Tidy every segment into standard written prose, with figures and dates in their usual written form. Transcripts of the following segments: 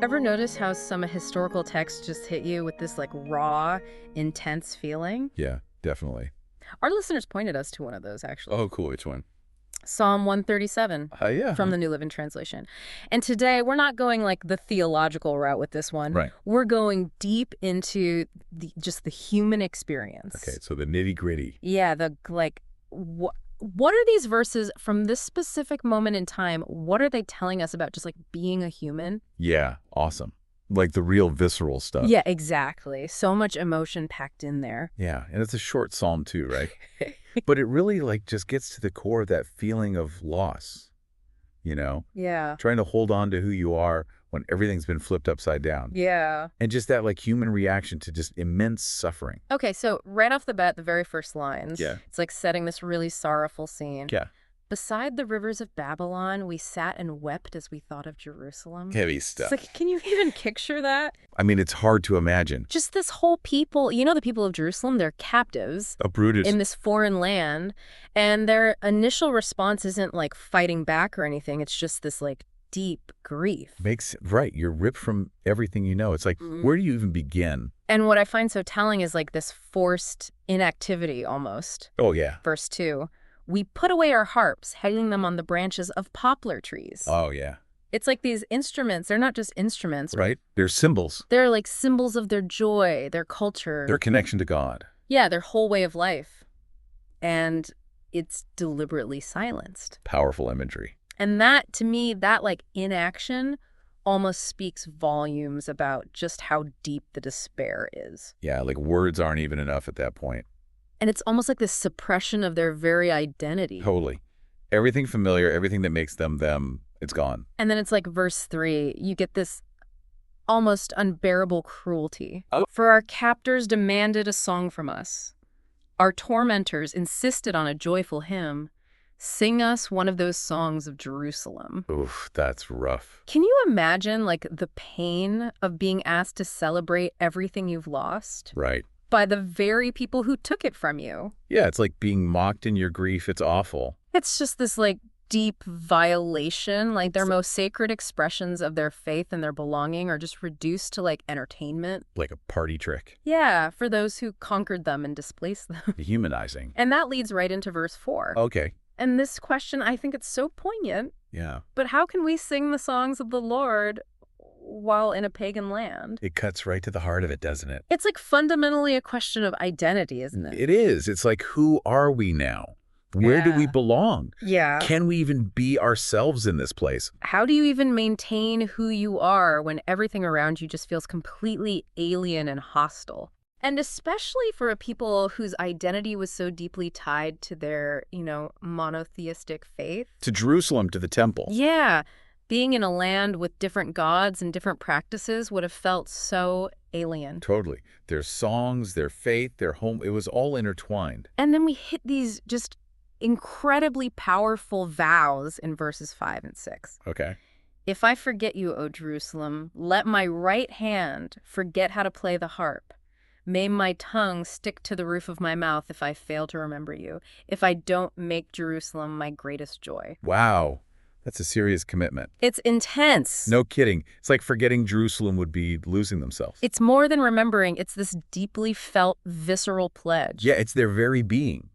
Ever notice how some historical texts just hit you with this like raw, intense feeling? Yeah, definitely. Our listeners pointed us to one of those actually. Oh, cool. Which one? Psalm 137 Yeah. from the New Living Translation. And today we're not going like the theological route with this one. Right. We're going deep into just the human experience. Okay, so the nitty gritty. Yeah, the like what are these verses from this specific moment in time? What are they telling us about just like being a human? Yeah, awesome. Like the real visceral stuff. Yeah, exactly. So much emotion packed in there. Yeah, and it's a short psalm too, right? But it really like just gets to the core of that feeling of loss, you know? Yeah. Trying to hold on to who you are when everything's been flipped upside down. Yeah. And just that like human reaction to just immense suffering. Okay, so right off the bat, the very first lines, Yeah. it's like setting this really sorrowful scene. Yeah. Beside the rivers of Babylon, we sat and wept as we thought of Jerusalem. Heavy stuff. It's like, can you even picture that? I mean, it's hard to imagine. Just this whole people, the people of Jerusalem, they're captives Uprooted. in this foreign land, and their initial response isn't like fighting back or anything. It's just this like deep grief. Right. You're ripped from everything you know. It's like, where do you even begin? And what I find so telling is like this forced inactivity almost. Oh, yeah. Verse 2, we put away our harps, hanging them on the branches of poplar trees. Oh, yeah. It's like these instruments, they're not just instruments. Right? They're symbols. They're like symbols of their joy, their culture. Their connection to God. Yeah, their whole way of life. And it's deliberately silenced. Powerful imagery. And that, to me, that like inaction almost speaks volumes about just how deep the despair is. Yeah, like words aren't even enough at that point. And it's almost like this suppression of their very identity. Totally. Everything familiar, everything that makes them them, it's gone. And then it's like verse 3, you get this almost unbearable cruelty. Oh. For our captors demanded a song from us. Our tormentors insisted on a joyful hymn. Sing us one of those songs of Jerusalem. Oof, that's rough. Can you imagine like the pain of being asked to celebrate everything you've lost? Right. By the very people who took it from you. Yeah, it's like being mocked in your grief. It's awful. It's just this like deep violation, like their most sacred expressions of their faith and their belonging are just reduced to like entertainment. Like a party trick. Yeah, for those who conquered them and displaced them. Dehumanizing. And that leads right into verse 4. Okay. And this question, I think it's so poignant. Yeah. But how can we sing the songs of the Lord while in a pagan land? It cuts right to the heart of it, doesn't it? It's like fundamentally a question of identity, isn't it? It is. It's like, who are we now? Where do we Yeah. belong? Yeah. Can we even be ourselves in this place? How do you even maintain who you are when everything around you just feels completely alien and hostile? And especially for a people whose identity was so deeply tied to their, monotheistic faith. To Jerusalem, to the temple. Yeah. Being in a land with different gods and different practices would have felt so alien. Totally. Their songs, their faith, their home, it was all intertwined. And then we hit these just incredibly powerful vows in verses 5 and 6. Okay. If I forget you, O Jerusalem, let my right hand forget how to play the harp. May my tongue stick to the roof of my mouth if I fail to remember you, if I don't make Jerusalem my greatest joy. Wow. That's a serious commitment. It's intense. No kidding. It's like forgetting Jerusalem would be losing themselves. It's more than remembering. It's this deeply felt, visceral pledge. Yeah, it's their very being.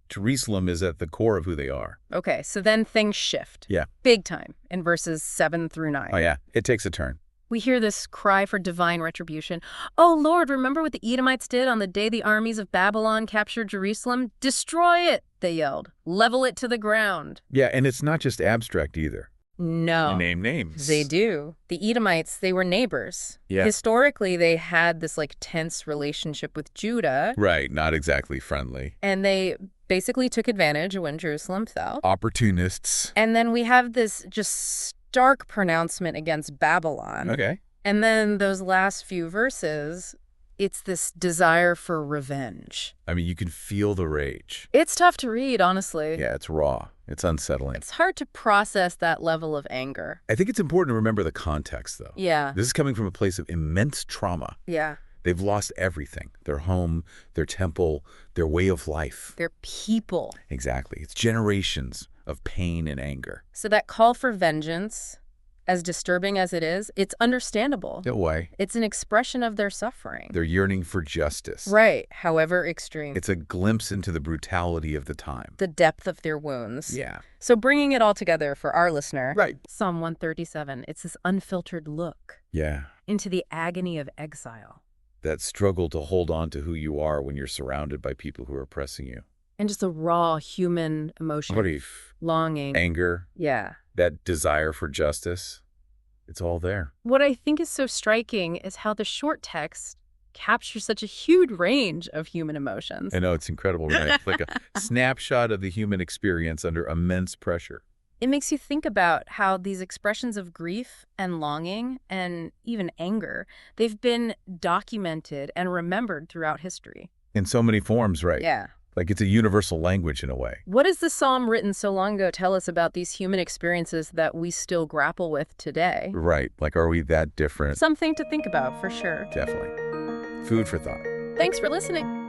Jerusalem is at the core of who they are. Okay, so then things shift. Yeah. Big time in verses 7 through 9. Oh, yeah. It takes a turn. We hear this cry for divine retribution. Oh, Lord, remember what the Edomites did on the day the armies of Babylon captured Jerusalem? Destroy it, they yelled. Level it to the ground. Yeah, and it's not just abstract either. No. They name names. They do. The Edomites, they were neighbors. Yeah. Historically, they had this like tense relationship with Judah. Right, not exactly friendly. And they basically took advantage when Jerusalem fell. Opportunists. And then we have this just stark pronouncement against Babylon. Okay. And then those last few verses, it's this desire for revenge. I mean, you can feel the rage. It's tough to read, honestly. Yeah, it's raw. It's unsettling. It's hard to process that level of anger. I think it's important to remember the context, though. Yeah. This is coming from a place of immense trauma. Yeah. They've lost everything. Their home, their temple, their way of life. Their people. Exactly. It's generations of pain and anger. So that call for vengeance, As disturbing as it is, it's understandable. No way. It's an expression of their suffering. They're yearning for justice. Right, however extreme. It's a glimpse into the brutality of the time. The depth of their wounds. Yeah. So bringing it all together for our listener, Right. Psalm 137, it's this unfiltered look Yeah. into the agony of exile. That struggle to hold on to who you are when you're surrounded by people who are oppressing you. And just the raw human emotion. Grief, Longing. anger, Yeah. that desire for justice, it's all there. What I think is so striking is how the short text captures such a huge range of human emotions. I know, it's incredible, right? It's like a snapshot of the human experience under immense pressure. It makes you think about how these expressions of grief and longing and even anger, they've been documented and remembered throughout history. In so many forms, right? Yeah. Like it's a universal language in a way. What does the psalm written so long ago tell us about these human experiences that we still grapple with today? Right. Like, are we that different? Something to think about, for sure. Definitely. Food for thought. Thanks for listening.